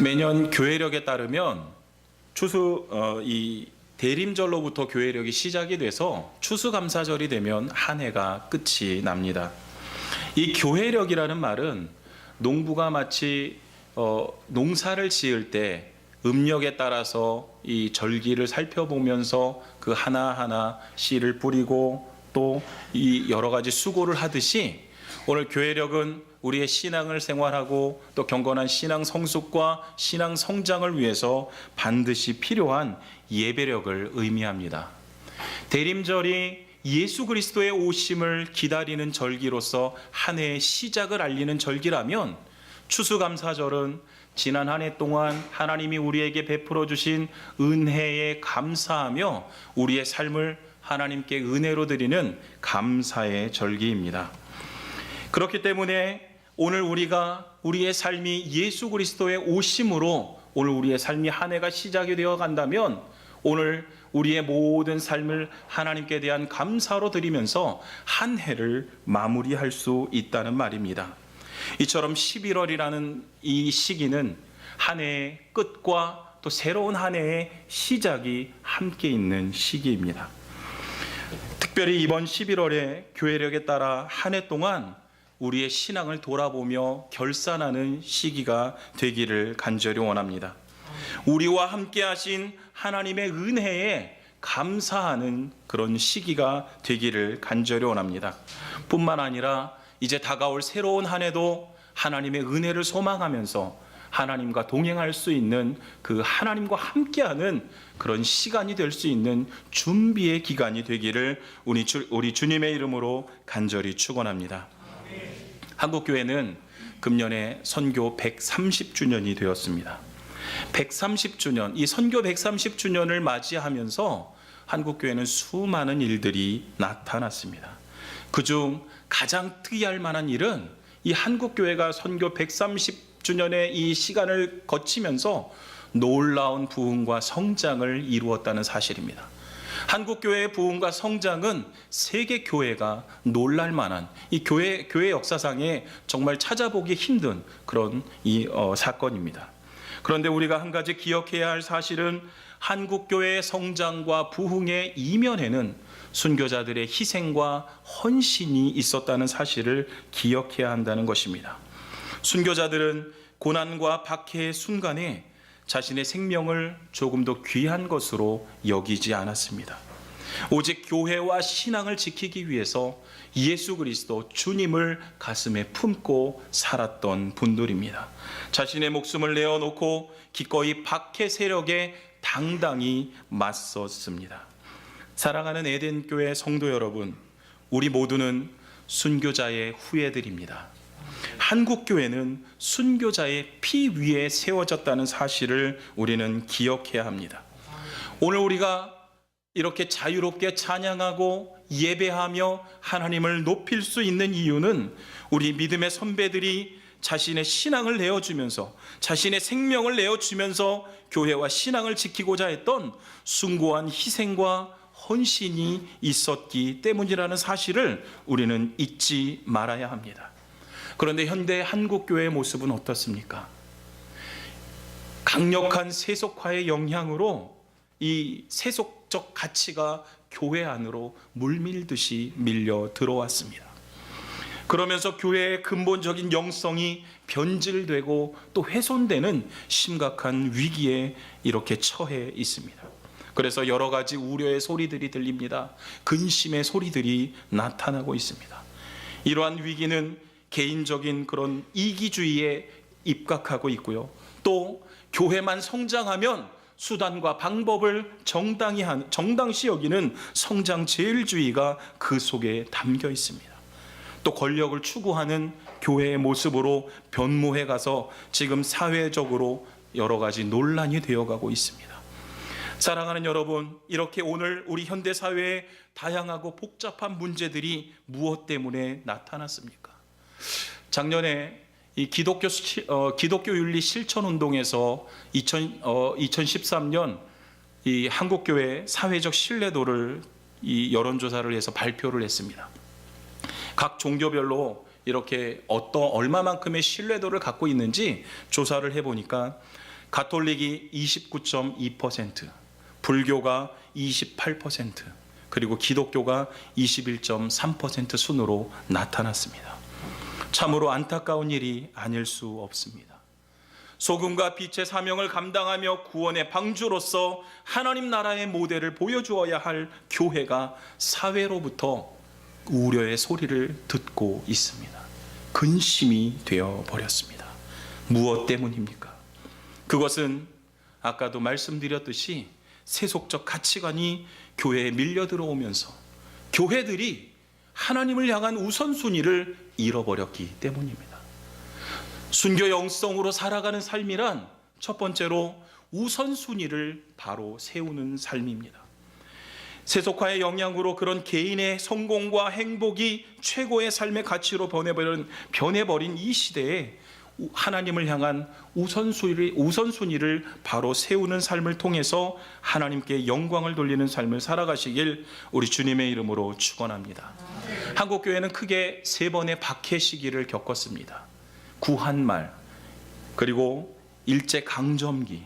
매년 교회력에 따르면 이 대림절로부터 교회력이 시작이 돼서 추수감사절이 되면 한 해가 끝이 납니다. 이 교회력이라는 말은 농부가 마치 농사를 지을 때 음력에 따라서 이 절기를 살펴보면서 그 하나하나 씨를 뿌리고 또 이 여러 가지 수고를 하듯이 오늘 교회력은 우리의 신앙을 생활하고 또 경건한 신앙 성숙과 신앙 성장을 위해서 반드시 필요한 예배력을 의미합니다. 대림절이 예수 그리스도의 오심을 기다리는 절기로서 한 해의 시작을 알리는 절기라면, 추수감사절은 지난 한 해 동안 하나님이 우리에게 베풀어 주신 은혜에 감사하며 우리의 삶을 하나님께 은혜로 드리는 감사의 절기입니다. 그렇기 때문에 오늘 우리의 삶이 예수 그리스도의 오심으로 오늘 우리의 삶이 한 해가 시작이 되어 간다면, 오늘 우리의 모든 삶을 하나님께 대한 감사로 드리면서 한 해를 마무리할 수 있다는 말입니다. 이처럼 11월이라는 이 시기는 한 해의 끝과 또 새로운 한 해의 시작이 함께 있는 시기입니다. 특별히 이번 11월에 교회력에 따라 한 해 동안 우리의 신앙을 돌아보며 결산하는 시기가 되기를 간절히 원합니다. 우리와 함께 하신 하나님의 은혜에 감사하는 그런 시기가 되기를 간절히 원합니다. 뿐만 아니라 이제 다가올 새로운 한 해도 하나님의 은혜를 소망하면서 하나님과 동행할 수 있는, 그 하나님과 함께하는 그런 시간이 될 수 있는 준비의 기간이 되기를 우리 주님의 이름으로 간절히 축원합니다. 한국교회는 금년에 선교 130주년이 되었습니다. 130주년, 이 선교 130주년을 맞이하면서 한국교회는 수많은 일들이 나타났습니다. 그중 가장 특이할 만한 일은 이 한국교회가 선교 130주년의 이 시간을 거치면서 놀라운 부흥과 성장을 이루었다는 사실입니다. 한국교회의 부흥과 성장은 세계교회가 놀랄 만한 이 교회 역사상에 정말 찾아보기 힘든 그런 사건입니다. 그런데 우리가 한 가지 기억해야 할 사실은, 한국교회의 성장과 부흥의 이면에는 순교자들의 희생과 헌신이 있었다는 사실을 기억해야 한다는 것입니다. 순교자들은 고난과 박해의 순간에 자신의 생명을 조금 더 귀한 것으로 여기지 않았습니다. 오직 교회와 신앙을 지키기 위해서 예수 그리스도 주님을 가슴에 품고 살았던 분들입니다. 자신의 목숨을 내어놓고 기꺼이 박해 세력에 당당히 맞섰습니다. 사랑하는 에덴교회 성도 여러분, 우리 모두는 순교자의 후예들입니다. 한국교회는 순교자의 피 위에 세워졌다는 사실을 우리는 기억해야 합니다. 오늘 우리가 이렇게 자유롭게 찬양하고 예배하며 하나님을 높일 수 있는 이유는, 우리 믿음의 선배들이 자신의 신앙을 내어주면서, 자신의 생명을 내어주면서 교회와 신앙을 지키고자 했던 숭고한 희생과 헌신이 있었기 때문이라는 사실을 우리는 잊지 말아야 합니다. 그런데 현대 한국교회의 모습은 어떻습니까? 강력한 세속화의 영향으로 이 세속적 가치가 교회 안으로 물밀듯이 밀려 들어왔습니다. 그러면서 교회의 근본적인 영성이 변질되고 또 훼손되는 심각한 위기에 이렇게 처해 있습니다. 그래서 여러 가지 우려의 소리들이 들립니다. 근심의 소리들이 나타나고 있습니다. 이러한 위기는 개인적인 그런 이기주의에 입각하고 있고요. 또 교회만 성장하면 수단과 방법을 정당시 여기는 성장제일주의가 그 속에 담겨 있습니다. 또 권력을 추구하는 교회의 모습으로 변모해 가서 지금 사회적으로 여러 가지 논란이 되어가고 있습니다. 사랑하는 여러분, 이렇게 오늘 우리 현대 사회의 다양하고 복잡한 문제들이 무엇 때문에 나타났습니까? 작년에 이 기독교 윤리 실천 운동에서 2013년 이 한국교회 사회적 신뢰도를 이 여론조사를 해서 발표를 했습니다. 각 종교별로 이렇게 얼마만큼의 신뢰도를 갖고 있는지 조사를 해보니까 가톨릭이 29.2%, 불교가 28%, 그리고 기독교가 21.3% 순으로 나타났습니다. 참으로 안타까운 일이 아닐 수 없습니다. 소금과 빛의 사명을 감당하며 구원의 방주로서 하나님 나라의 모델을 보여주어야 할 교회가 사회로부터 우려의 소리를 듣고 있습니다. 근심이 되어 버렸습니다. 무엇 때문입니까? 그것은 아까도 말씀드렸듯이 세속적 가치관이 교회에 밀려 들어오면서 교회들이 하나님을 향한 우선순위를 잃어버렸기 때문입니다. 순교 영성으로 살아가는 삶이란 첫 번째로 우선순위를 바로 세우는 삶입니다. 세속화의 영향으로 그런 개인의 성공과 행복이 최고의 삶의 가치로 변해버린 이 시대에 하나님을 향한 우선순위를 바로 세우는 삶을 통해서 하나님께 영광을 돌리는 삶을 살아가시길 우리 주님의 이름으로 축원합니다. 한국교회는 크게 세 번의 박해 시기를 겪었습니다. 구한말, 그리고 일제강점기,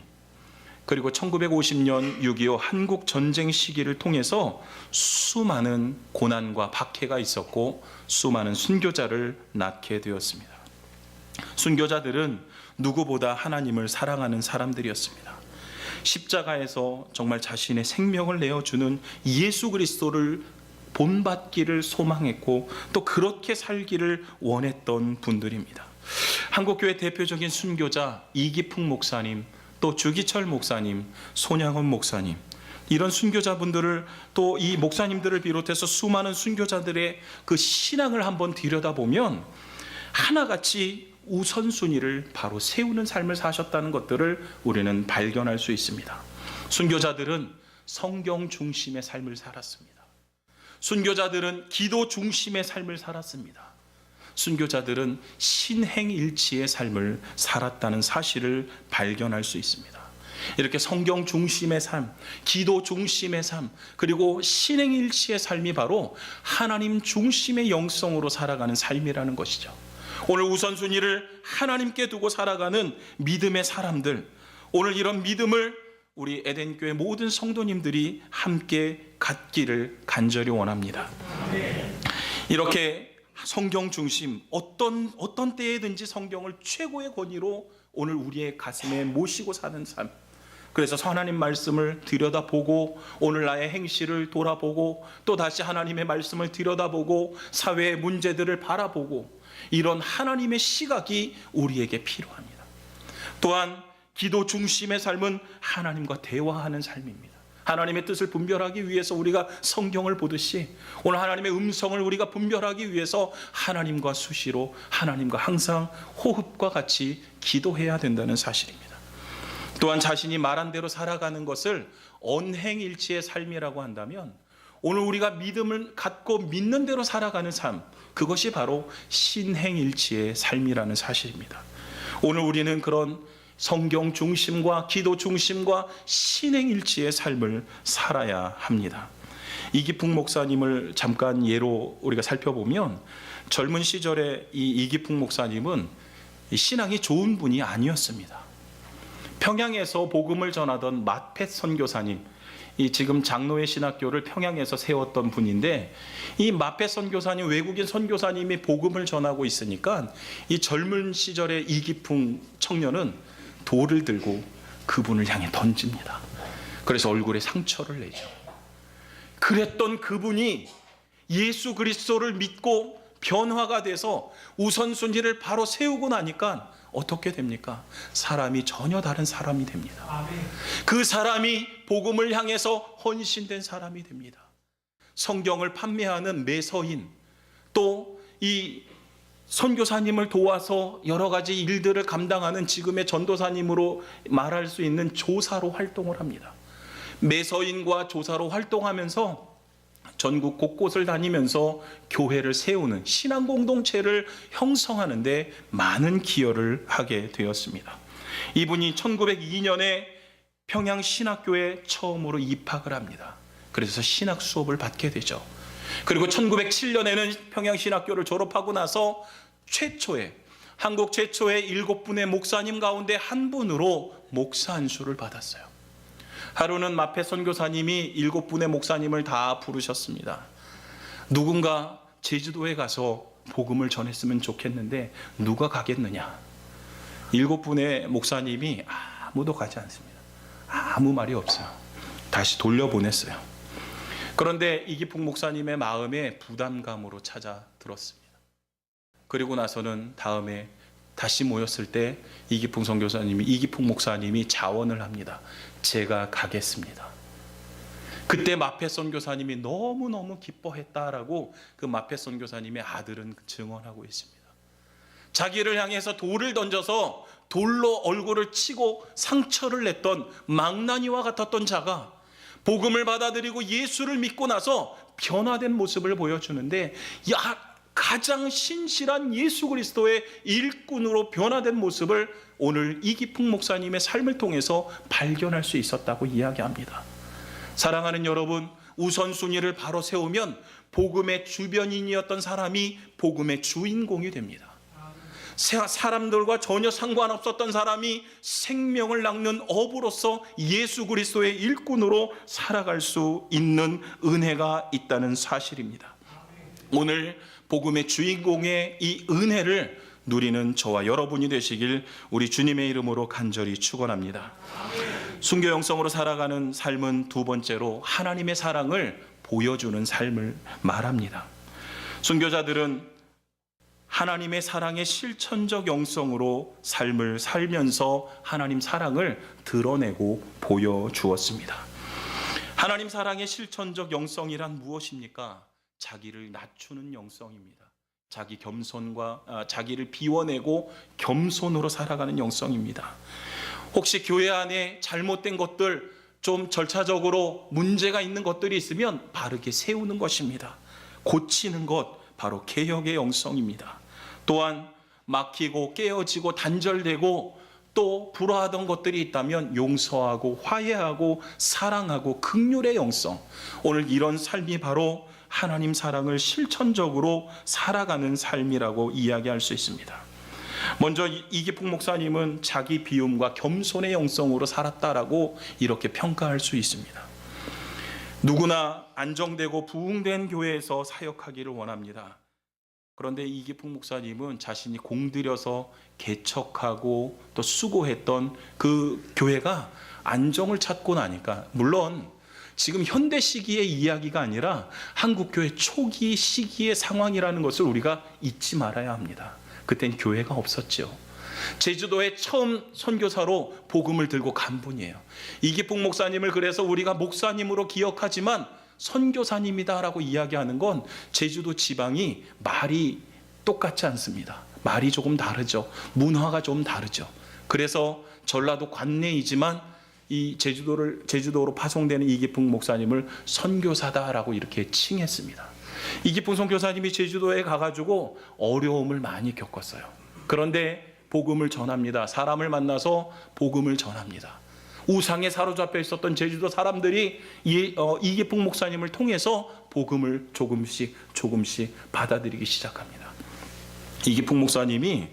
그리고 1950년 6.25 한국전쟁 시기를 통해서 수많은 고난과 박해가 있었고 수많은 순교자를 낳게 되었습니다. 순교자들은 누구보다 하나님을 사랑하는 사람들이었습니다. 십자가에서 정말 자신의 생명을 내어주는 예수 그리스도를 본받기를 소망했고 또 그렇게 살기를 원했던 분들입니다. 한국교회 대표적인 순교자 이기풍 목사님, 또 주기철 목사님, 손양원 목사님, 이런 순교자분들을 또 이 목사님들을 비롯해서 수많은 순교자들의 그 신앙을 한번 들여다보면 하나같이 우선순위를 바로 세우는 삶을 사셨다는 것들을 우리는 발견할 수 있습니다. 순교자들은 성경 중심의 삶을 살았습니다. 순교자들은 기도 중심의 삶을 살았습니다. 순교자들은 신행일치의 삶을 살았다는 사실을 발견할 수 있습니다. 이렇게 성경 중심의 삶, 기도 중심의 삶, 그리고 신행일치의 삶이 바로 하나님 중심의 영성으로 살아가는 삶이라는 것이죠. 오늘 우선순위를 하나님께 두고 살아가는 믿음의 사람들, 오늘 이런 믿음을 우리 에덴교회 모든 성도님들이 함께 갖기를 간절히 원합니다. 이렇게 성경 중심, 어떤 때에든지 성경을 최고의 권위로 오늘 우리의 가슴에 모시고 사는 삶, 그래서 하나님 말씀을 들여다보고 오늘 나의 행실을 돌아보고 또 다시 하나님의 말씀을 들여다보고 사회의 문제들을 바라보고 이런 하나님의 시각이 우리에게 필요합니다. 또한 기도 중심의 삶은 하나님과 대화하는 삶입니다. 하나님의 뜻을 분별하기 위해서 우리가 성경을 보듯이 오늘 하나님의 음성을 우리가 분별하기 위해서 하나님과 수시로 하나님과 항상 호흡과 같이 기도해야 된다는 사실입니다. 또한 자신이 말한 대로 살아가는 것을 언행일치의 삶이라고 한다면 오늘 우리가 믿음을 갖고 믿는 대로 살아가는 삶, 그것이 바로 신행일치의 삶이라는 사실입니다. 오늘 우리는 그런 성경 중심과 기도 중심과 신행일치의 삶을 살아야 합니다. 이기풍 목사님을 잠깐 예로 우리가 살펴보면 젊은 시절에 이 이기풍 목사님은 신앙이 좋은 분이 아니었습니다. 평양에서 복음을 전하던 마펫 선교사님, 이 지금 장로회 신학교를 평양에서 세웠던 분인데 이 마펫 선교사님, 외국인 선교사님이 복음을 전하고 있으니까 이 젊은 시절의 이기풍 청년은 돌을 들고 그분을 향해 던집니다. 그래서 얼굴에 상처를 내죠. 그랬던 그분이 예수 그리스도를 믿고 변화가 돼서 우선순위를 바로 세우고 나니까 어떻게 됩니까? 사람이 전혀 다른 사람이 됩니다. 그 사람이 복음을 향해서 헌신된 사람이 됩니다. 성경을 판매하는 매서인, 또 이 선교사님을 도와서 여러 가지 일들을 감당하는 지금의 전도사님으로 말할 수 있는 조사로 활동을 합니다. 매서인과 조사로 활동하면서 전국 곳곳을 다니면서 교회를 세우는 신앙 공동체를 형성하는 데 많은 기여를 하게 되었습니다. 이분이 1902년에 평양 신학교에 처음으로 입학을 합니다. 그래서 신학 수업을 받게 되죠. 그리고 1907년에는 평양 신학교를 졸업하고 나서 최초의 한국 최초의 7분의 목사님 가운데 한 분으로 목사 안수를 받았어요. 하루는 마페 선교사님이 7분의 목사님을 다 부르셨습니다. 누군가 제주도에 가서 복음을 전했으면 좋겠는데 누가 가겠느냐? 7분의 목사님이 아무도 가지 않습니다. 아무 말이 없어요. 다시 돌려보냈어요. 그런데 이기풍 목사님의 마음에 부담감으로 찾아들었습니다. 그리고 나서는 다음에 다시 모였을 때 이기풍 목사님이 자원을 합니다. 제가 가겠습니다. 그때 마페 선교사님이 너무너무 기뻐했다라고 그 마페 선교사님의 아들은 증언하고 있습니다. 자기를 향해서 돌을 던져서 돌로 얼굴을 치고 상처를 냈던 망나니와 같았던 자가 복음을 받아들이고 예수를 믿고 나서 변화된 모습을 보여주는데, 가장 신실한 예수 그리스도의 일꾼으로 변화된 모습을 오늘 이기풍 목사님의 삶을 통해서 발견할 수 있었다고 이야기합니다. 사랑하는 여러분, 우선순위를 바로 세우면 복음의 주변인이었던 사람이 복음의 주인공이 됩니다. 사람들과 전혀 상관없었던 사람이 생명을 낚는 어부로서 예수 그리스도의 일꾼으로 살아갈 수 있는 은혜가 있다는 사실입니다. 오늘 복음의 주인공의 이 은혜를 누리는 저와 여러분이 되시길 우리 주님의 이름으로 간절히 축원합니다. 순교 영성으로 살아가는 삶은 두 번째로 하나님의 사랑을 보여주는 삶을 말합니다. 순교자들은 하나님의 사랑의 실천적 영성으로 삶을 살면서 하나님 사랑을 드러내고 보여주었습니다. 하나님 사랑의 실천적 영성이란 무엇입니까? 자기를 낮추는 영성입니다. 자기 겸손과 자기를 비워내고 겸손으로 살아가는 영성입니다. 혹시 교회 안에 잘못된 것들, 좀 절차적으로 문제가 있는 것들이 있으면 바르게 세우는 것입니다. 고치는 것, 바로 개혁의 영성입니다. 또한 막히고 깨어지고 단절되고 또 불화하던 것들이 있다면 용서하고 화해하고 사랑하고 긍휼의 영성, 오늘 이런 삶이 바로 하나님 사랑을 실천적으로 살아가는 삶이라고 이야기할 수 있습니다. 먼저 이기풍 목사님은 자기 비움과 겸손의 영성으로 살았다라고 이렇게 평가할 수 있습니다. 누구나 안정되고 부흥된 교회에서 사역하기를 원합니다. 그런데 이기풍 목사님은 자신이 공들여서 개척하고 또 수고했던 그 교회가 안정을 찾고 나니까, 물론 지금 현대 시기의 이야기가 아니라 한국교회 초기 시기의 상황이라는 것을 우리가 잊지 말아야 합니다. 그땐 교회가 없었죠. 제주도에 처음 선교사로 복음을 들고 간 분이에요. 이기풍 목사님을 그래서 우리가 목사님으로 기억하지만 선교사님이다라고 이야기하는 건 제주도 지방이 말이 똑같지 않습니다. 말이 조금 다르죠. 문화가 좀 다르죠. 그래서 전라도 관내이지만 이 제주도로 파송되는 이기풍 목사님을 선교사다라고 이렇게 칭했습니다. 이기풍 선교사님이 제주도에 가가지고 어려움을 많이 겪었어요. 그런데 복음을 전합니다. 사람을 만나서 복음을 전합니다. 우상에 사로잡혀 있었던 제주도 사람들이 이기풍 목사님을 통해서 복음을 조금씩 받아들이기 시작합니다. 이기풍 목사님이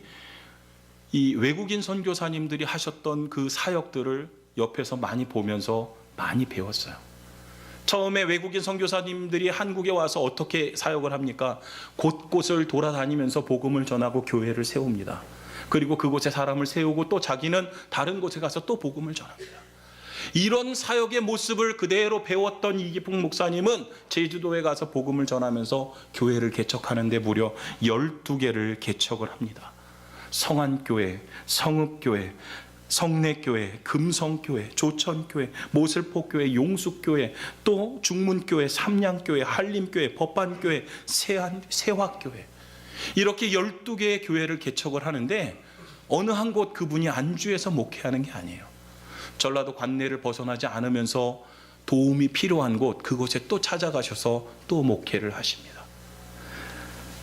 이 외국인 선교사님들이 하셨던 그 사역들을 옆에서 많이 보면서 많이 배웠어요. 처음에 외국인 선교사님들이 한국에 와서 어떻게 사역을 합니까? 곳곳을 돌아다니면서 복음을 전하고 교회를 세웁니다. 그리고 그곳에 사람을 세우고 또 자기는 다른 곳에 가서 또 복음을 전합니다. 이런 사역의 모습을 그대로 배웠던 이기풍 목사님은 제주도에 가서 복음을 전하면서 교회를 개척하는데 무려 12개를 개척을 합니다. 성안교회, 성읍교회, 성내교회, 금성교회, 조천교회, 모슬포교회, 용숙교회, 또 중문교회, 삼양교회, 한림교회, 법반교회, 세화교회, 이렇게 12개의 교회를 개척을 하는데 어느 한 곳 그분이 안주해서 목회하는 게 아니에요. 전라도 관내를 벗어나지 않으면서 도움이 필요한 곳, 그곳에 또 찾아가셔서 또 목회를 하십니다.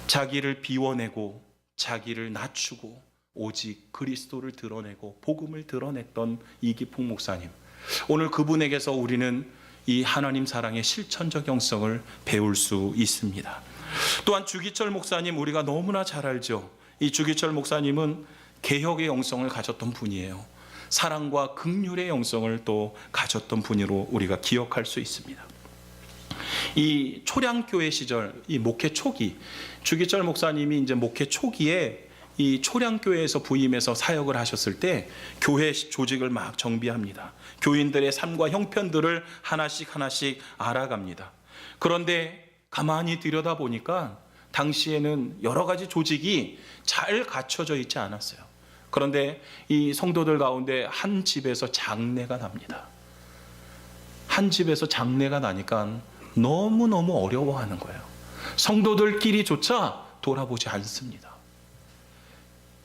자기를 비워내고 자기를 낮추고 오직 그리스도를 드러내고 복음을 드러냈던 이기풍 목사님, 오늘 그분에게서 우리는 이 하나님 사랑의 실천적 영성을 배울 수 있습니다. 또한 주기철 목사님, 우리가 너무나 잘 알죠. 이 주기철 목사님은 개혁의 영성을 가졌던 분이에요. 사랑과 긍휼의 영성을 또 가졌던 분으로 우리가 기억할 수 있습니다. 이 초량교회 시절, 이 목회 초기, 주기철 목사님이 이제 목회 초기에 이 초량교회에서 부임해서 사역을 하셨을 때 교회 조직을 막 정비합니다. 교인들의 삶과 형편들을 하나씩 하나씩 알아갑니다. 그런데 가만히 들여다보니까 당시에는 여러 가지 조직이 잘 갖춰져 있지 않았어요. 그런데 이 성도들 가운데 한 집에서 장례가 납니다. 한 집에서 장례가 나니까 너무너무 어려워하는 거예요. 성도들끼리조차 돌아보지 않습니다.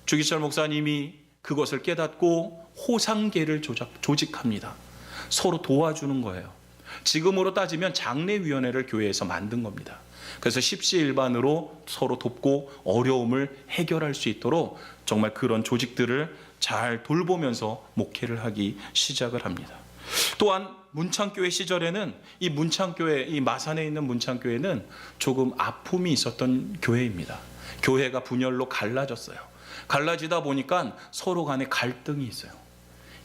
주기철 목사님이 그것을 깨닫고 호상계를 조직합니다. 서로 도와주는 거예요. 지금으로 따지면 장례위원회를 교회에서 만든 겁니다. 그래서 십시일반으로 서로 돕고 어려움을 해결할 수 있도록 정말 그런 조직들을 잘 돌보면서 목회를 하기 시작을 합니다. 또한 문창교회 시절에는 이 문창교회, 이 마산에 있는 문창교회는 조금 아픔이 있었던 교회입니다. 교회가 분열로 갈라졌어요. 갈라지다 보니까 서로 간에 갈등이 있어요.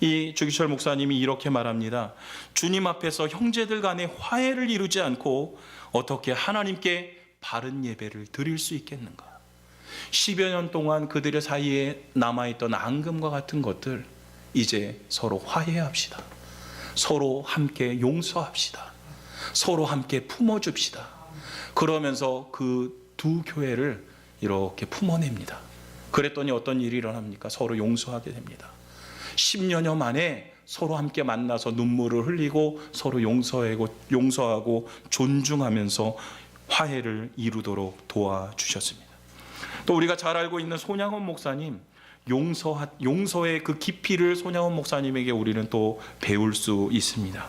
이 주기철 목사님이 이렇게 말합니다. 주님 앞에서 형제들 간에 화해를 이루지 않고 어떻게 하나님께 바른 예배를 드릴 수 있겠는가? 10여 년 동안 그들의 사이에 남아있던 앙금과 같은 것들 이제 서로 화해합시다. 서로 함께 용서합시다. 서로 함께 품어줍시다. 그러면서 그 두 교회를 이렇게 품어냅니다. 그랬더니 어떤 일이 일어납니까? 서로 용서하게 됩니다. 10년여 만에 서로 함께 만나서 눈물을 흘리고 서로 용서하고 존중하면서 화해를 이루도록 도와주셨습니다. 또 우리가 잘 알고 있는 손양원 목사님, 용서의 그 깊이를 손양원 목사님에게 우리는 또 배울 수 있습니다.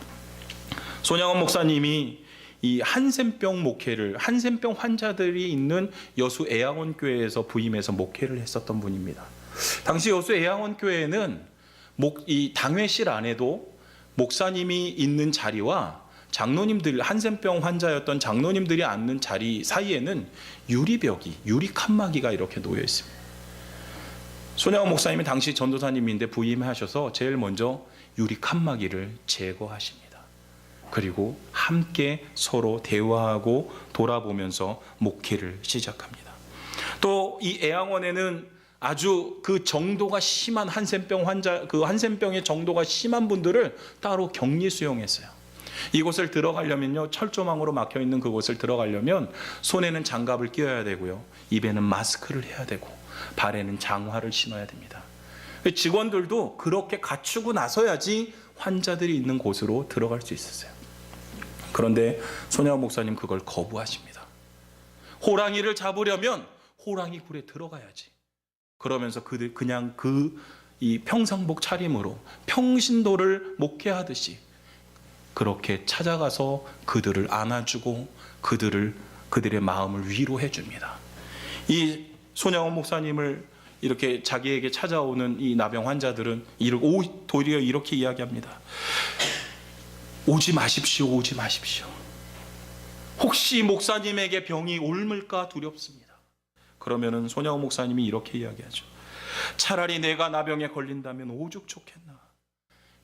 손양원 목사님이 이 한센병 목회를, 한센병 환자들이 있는 여수 애양원교회에서 부임해서 목회를 했었던 분입니다. 당시 여수 애양원교회는 이 당회실 안에도 목사님이 있는 자리와 장로님들, 한센병 환자였던 장로님들이 앉는 자리 사이에는 유리벽이, 유리 칸막이가 이렇게 놓여 있습니다. 손양원 목사님이 당시 전도사님인데 부임하셔서 제일 먼저 유리 칸막이를 제거하십니다. 그리고 함께 서로 대화하고 돌아보면서 목회를 시작합니다. 또 이 애양원에는 아주 그 정도가 심한 한센병 환자, 그 한센병의 정도가 심한 분들을 따로 격리 수용했어요. 이곳을 들어가려면요, 철조망으로 막혀 있는 그곳을 들어가려면 손에는 장갑을 끼워야 되고요, 입에는 마스크를 해야 되고, 발에는 장화를 신어야 됩니다. 직원들도 그렇게 갖추고 나서야지 환자들이 있는 곳으로 들어갈 수 있었어요. 그런데 손양원 목사님 그걸 거부하십니다. 호랑이를 잡으려면 호랑이 굴에 들어가야지. 그러면서 그들 그냥 이 평상복 차림으로 평신도를 목회하듯이 그렇게 찾아가서 그들을 안아주고 그들의 마음을 위로해 줍니다. 이 손양원 목사님을 이렇게 자기에게 찾아오는 이 나병 환자들은 도리어 이렇게 이야기합니다. 오지 마십시오, 오지 마십시오. 혹시 목사님에게 병이 옮을까 두렵습니다. 그러면은 손양원 목사님이 이렇게 이야기하죠. 차라리 내가 나병에 걸린다면 오죽 좋겠나.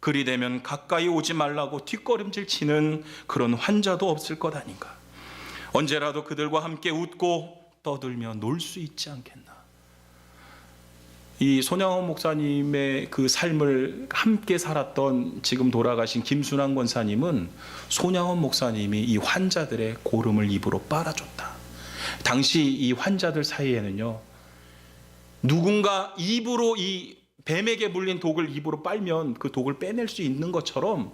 그리 되면 가까이 오지 말라고 뒷걸음질 치는 그런 환자도 없을 것 아닌가. 언제라도 그들과 함께 웃고 떠들며 놀 수 있지 않겠나. 이 손양원 목사님의 그 삶을 함께 살았던 지금 돌아가신 김순환 권사님은 손양원 목사님이 이 환자들의 고름을 입으로 빨아줬다. 당시 이 환자들 사이에는요, 누군가 입으로 이 뱀에게 물린 독을 입으로 빨면 그 독을 빼낼 수 있는 것처럼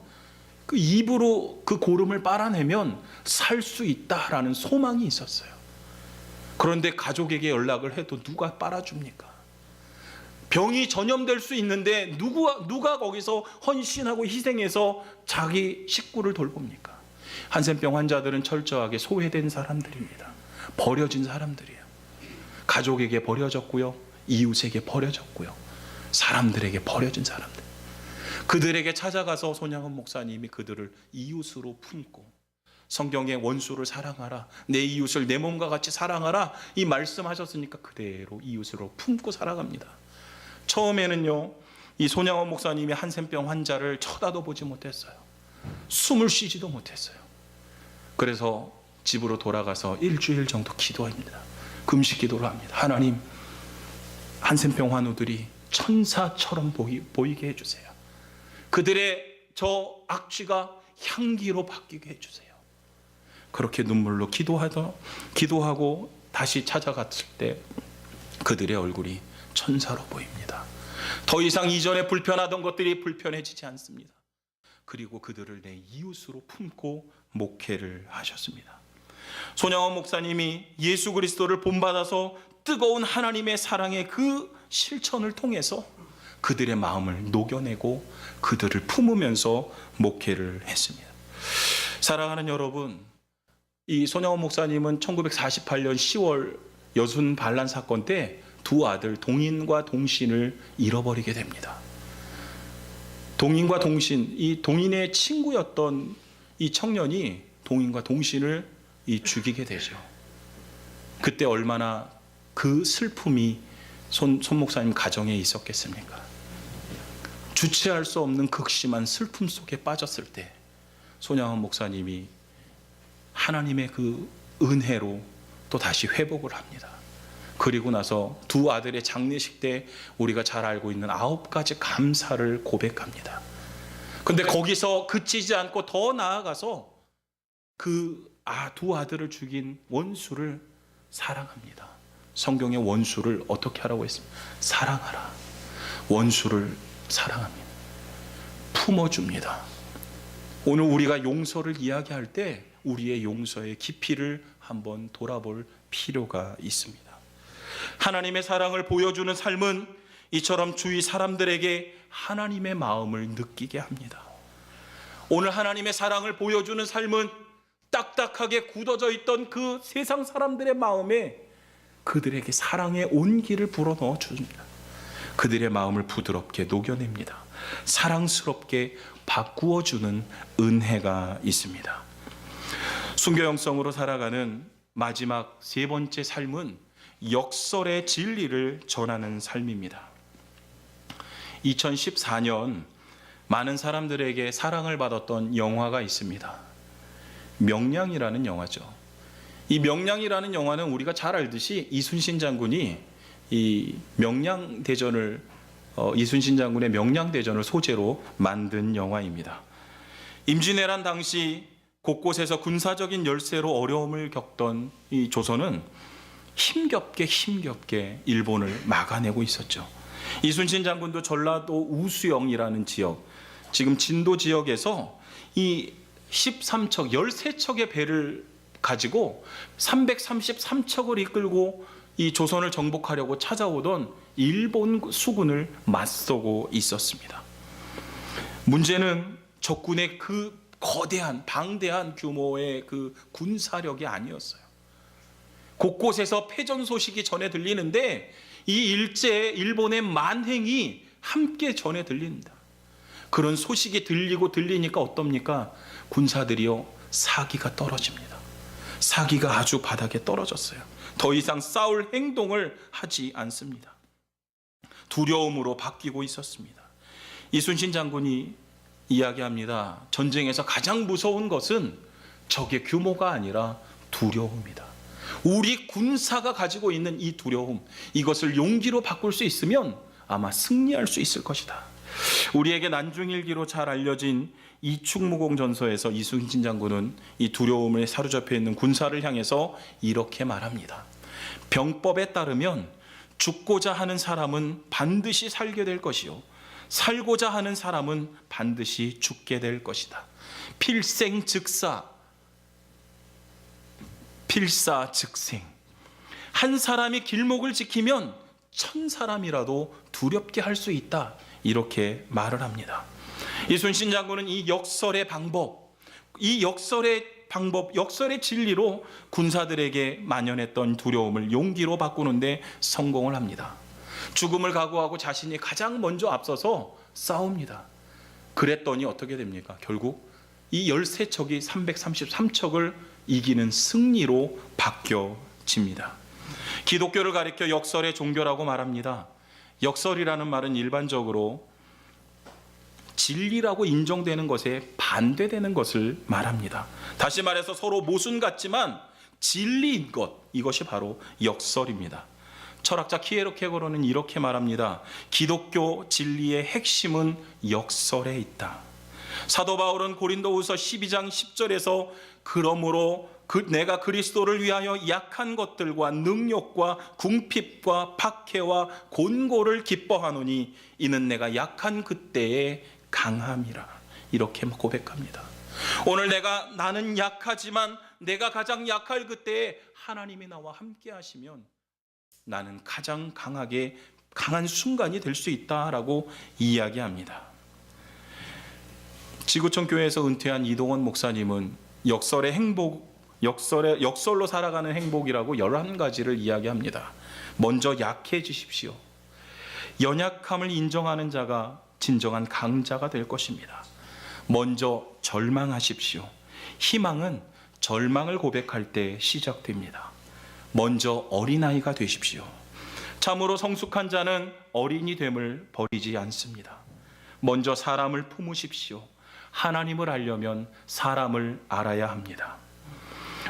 그 입으로 그 고름을 빨아내면 살 수 있다라는 소망이 있었어요. 그런데 가족에게 연락을 해도 누가 빨아줍니까? 병이 전염될 수 있는데 누가 거기서 헌신하고 희생해서 자기 식구를 돌봅니까? 한센병 환자들은 철저하게 소외된 사람들입니다. 버려진 사람들이에요. 가족에게 버려졌고요, 이웃에게 버려졌고요, 사람들에게 버려진 사람들. 그들에게 찾아가서 손양원 목사님이 그들을 이웃으로 품고 성경에 원수를 사랑하라, 내 이웃을 내 몸과 같이 사랑하라, 이 말씀하셨으니까 그대로 이웃으로 품고 살아갑니다. 처음에는요, 이 손양원 목사님이 한센병 환자를 쳐다도 보지 못했어요. 숨을 쉬지도 못했어요. 그래서 집으로 돌아가서 일주일 정도 기도합니다. 금식 기도를 합니다. 하나님, 한센병 환우들이 천사처럼 보이게 해주세요. 그들의 저 악취가 향기로 바뀌게 해주세요. 그렇게 눈물로 기도하고 다시 찾아갔을 때 그들의 얼굴이 천사로 보입니다. 더 이상 이전에 불편하던 것들이 불편해지지 않습니다. 그리고 그들을 내 이웃으로 품고 목회를 하셨습니다. 손양원 목사님이 예수 그리스도를 본받아서 뜨거운 하나님의 사랑의 그 실천을 통해서 그들의 마음을 녹여내고 그들을 품으면서 목회를 했습니다. 사랑하는 여러분, 이 손양원 목사님은 1948년 10월 여순 반란 사건 때 두 아들 동인과 동신을 잃어버리게 됩니다. 동인과 동신, 이 동인의 친구였던 이 청년이 동인과 동신을 죽이게 되죠. 그때 얼마나 그 슬픔이 손 목사님 가정에 있었겠습니까? 주체할 수 없는 극심한 슬픔 속에 빠졌을 때 손양원 목사님이 하나님의 그 은혜로 또 다시 회복을 합니다. 그리고 나서 두 아들의 장례식 때 우리가 잘 알고 있는 9가지 감사를 고백합니다. 근데 거기서 그치지 않고 더 나아가서 그 두 아들을 죽인 원수를 사랑합니다. 성경의 원수를 어떻게 하라고 했습니까? 사랑하라. 원수를 사랑합니다. 품어줍니다. 오늘 우리가 용서를 이야기할 때 우리의 용서의 깊이를 한번 돌아볼 필요가 있습니다. 하나님의 사랑을 보여주는 삶은 이처럼 주위 사람들에게 하나님의 마음을 느끼게 합니다. 오늘 하나님의 사랑을 보여주는 삶은 딱딱하게 굳어져 있던 그 세상 사람들의 마음에 그들에게 사랑의 온기를 불어넣어 줍니다. 그들의 마음을 부드럽게 녹여냅니다. 사랑스럽게 바꾸어주는 은혜가 있습니다. 순교영성으로 살아가는 마지막 세 번째 삶은 역설의 진리를 전하는 삶입니다. 2014년 많은 사람들에게 사랑을 받았던 영화가 있습니다. 명량이라는 영화죠. 이 명량이라는 영화는 우리가 잘 알듯이 이순신 장군이 이 명량대전을 이순신 장군의 명량대전을 소재로 만든 영화입니다. 임진왜란 당시 곳곳에서 군사적인 열세로 어려움을 겪던 이 조선은 힘겹게 일본을 막아내고 있었죠. 이순신 장군도 전라도 우수영이라는 지역, 지금 진도 지역에서 이 13척, 13척의 배를 가지고 333척을 이끌고 이 조선을 정복하려고 찾아오던 일본 수군을 맞서고 있었습니다. 문제는 적군의 그 거대한 방대한 규모의 그 군사력이 아니었어요. 곳곳에서 패전 소식이 전해 들리는데 이 일제의 일본의 만행이 함께 전해 들립니다. 그런 소식이 들리니까 어떻습니까? 군사들이요, 사기가 떨어집니다. 사기가 아주 바닥에 떨어졌어요. 더 이상 싸울 행동을 하지 않습니다. 두려움으로 바뀌고 있었습니다. 이순신 장군이 이야기합니다. 전쟁에서 가장 무서운 것은 적의 규모가 아니라 두려움이다. 우리 군사가 가지고 있는 이 두려움, 이것을 용기로 바꿀 수 있으면 아마 승리할 수 있을 것이다. 우리에게 난중일기로 잘 알려진 이충무공전서에서 이순신 장군은 이 두려움에 사로잡혀 있는 군사를 향해서 이렇게 말합니다. 병법에 따르면 죽고자 하는 사람은 반드시 살게 될 것이요, 살고자 하는 사람은 반드시 죽게 될 것이다. 필사즉생. 한 사람이 길목을 지키면 1000사람이라도 두렵게 할 수 있다. 이렇게 말을 합니다. 이순신 장군은 이 역설의 방법, 역설의 진리로 군사들에게 만연했던 두려움을 용기로 바꾸는데 성공을 합니다. 죽음을 각오하고 자신이 가장 먼저 앞서서 싸웁니다. 그랬더니 어떻게 됩니까? 결국 이 13척이 333척을 이기는 승리로 바뀌어집니다. 기독교를 가리켜 역설의 종교라고 말합니다. 역설이라는 말은 일반적으로 진리라고 인정되는 것에 반대되는 것을 말합니다. 다시 말해서 서로 모순 같지만 진리인 것, 이것이 바로 역설입니다. 철학자 키에르케고르는 이렇게 말합니다. 기독교 진리의 핵심은 역설에 있다. 사도 바울은 고린도후서 12장 10절에서 그러므로 내가 그리스도를 위하여 약한 것들과 능욕과 궁핍과 박해와 곤고를 기뻐하노니 이는 내가 약한 그때에 강함이라. 이렇게 고백합니다. 오늘 나는 약하지만 내가 가장 약할 그때에 하나님이 나와 함께 하시면 나는 가장 강한 순간이 될 수 있다라고 이야기합니다. 지구촌 교회에서 은퇴한 이동원 목사님은 역설로 살아가는 행복이라고 11가지를 이야기합니다. 먼저 약해지십시오. 연약함을 인정하는 자가 진정한 강자가 될 것입니다. 먼저 절망하십시오. 희망은 절망을 고백할 때 시작됩니다. 먼저 어린아이가 되십시오. 참으로 성숙한 자는 어린이 됨을 버리지 않습니다. 먼저 사람을 품으십시오. 하나님을 알려면 사람을 알아야 합니다.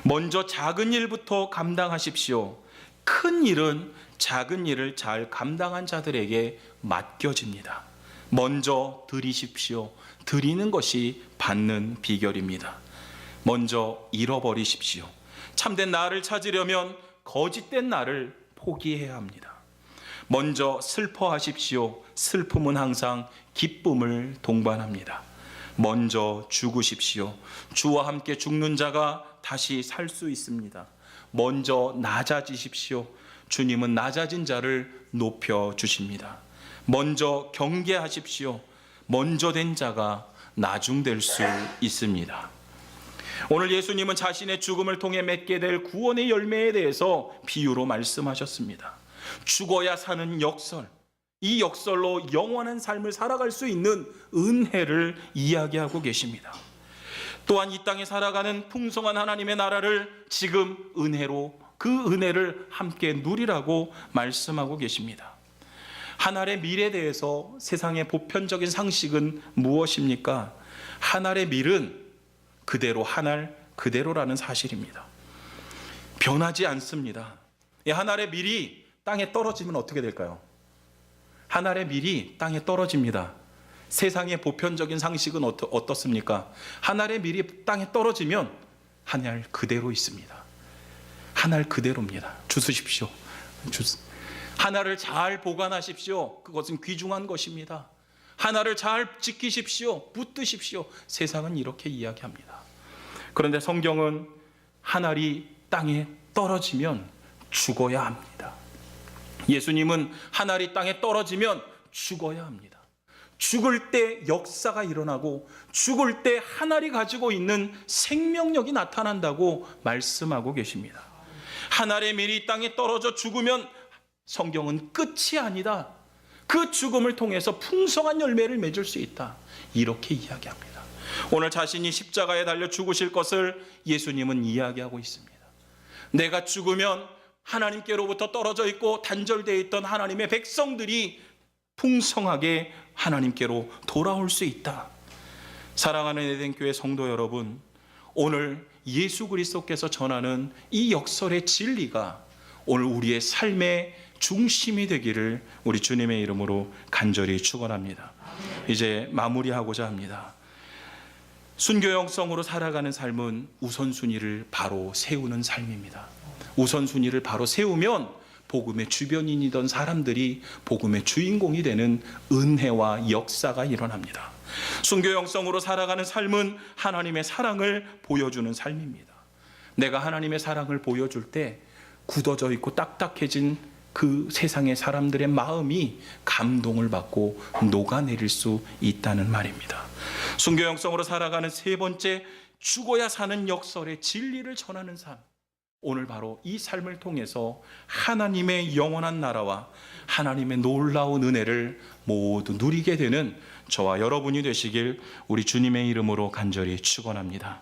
먼저 작은 일부터 감당하십시오. 큰 일은 작은 일을 잘 감당한 자들에게 맡겨집니다. 먼저 드리십시오. 드리는 것이 받는 비결입니다. 먼저 잃어버리십시오. 참된 나를 찾으려면 거짓된 나를 포기해야 합니다. 먼저 슬퍼하십시오. 슬픔은 항상 기쁨을 동반합니다. 먼저 죽으십시오. 주와 함께 죽는 자가 다시 살 수 있습니다. 먼저 낮아지십시오. 주님은 낮아진 자를 높여 주십니다. 먼저 경계하십시오. 먼저 된 자가 나중될 수 있습니다. 오늘 예수님은 자신의 죽음을 통해 맺게 될 구원의 열매에 대해서 비유로 말씀하셨습니다. 죽어야 사는 역설, 이 역설로 영원한 삶을 살아갈 수 있는 은혜를 이야기하고 계십니다. 또한 이 땅에 살아가는 풍성한 하나님의 나라를 지금 그 은혜를 함께 누리라고 말씀하고 계십니다. 하늘의 밀에 대해서 세상의 보편적인 상식은 무엇입니까? 하늘의 밀은 그대로 하늘 그대로라는 사실입니다. 변하지 않습니다. 이 하늘의 밀이 땅에 떨어지면 어떻게 될까요? 하늘의 밀이 땅에 떨어집니다. 세상의 보편적인 상식은 어떻습니까? 하늘의 밀이 땅에 떨어지면 하늘 그대로 있습니다. 하늘 그대로입니다. 주스십시오. 하늘을 잘 보관하십시오. 그것은 귀중한 것입니다. 하늘을 잘 지키십시오. 붙드십시오. 세상은 이렇게 이야기합니다. 그런데 성경은 하늘이 땅에 떨어지면 죽어야 합니다. 예수님은 하늘이 땅에 떨어지면 죽어야 합니다. 죽을 때 역사가 일어나고 죽을 때 하늘이 가지고 있는 생명력이 나타난다고 말씀하고 계십니다. 하늘의 밀이 땅에 떨어져 죽으면 성경은 끝이 아니다. 그 죽음을 통해서 풍성한 열매를 맺을 수 있다. 이렇게 이야기합니다. 오늘 자신이 십자가에 달려 죽으실 것을 예수님은 이야기하고 있습니다. 내가 죽으면 하나님께로부터 떨어져 있고 단절되어 있던 하나님의 백성들이 풍성하게 하나님께로 돌아올 수 있다. 사랑하는 에덴교회 성도 여러분, 오늘 예수 그리스도께서 전하는 이 역설의 진리가 오늘 우리의 삶의 중심이 되기를 우리 주님의 이름으로 간절히 축원합니다. 이제 마무리하고자 합니다. 순교형성으로 살아가는 삶은 우선순위를 바로 세우는 삶입니다. 우선순위를 바로 세우면 복음의 주변인이던 사람들이 복음의 주인공이 되는 은혜와 역사가 일어납니다. 순교형성으로 살아가는 삶은 하나님의 사랑을 보여주는 삶입니다. 내가 하나님의 사랑을 보여줄 때 굳어져 있고 딱딱해진 그 세상의 사람들의 마음이 감동을 받고 녹아내릴 수 있다는 말입니다. 순교형성으로 살아가는 세 번째, 죽어야 사는 역설의 진리를 전하는 삶. 오늘 바로 이 삶을 통해서 하나님의 영원한 나라와 하나님의 놀라운 은혜를 모두 누리게 되는 저와 여러분이 되시길 우리 주님의 이름으로 간절히 축원합니다.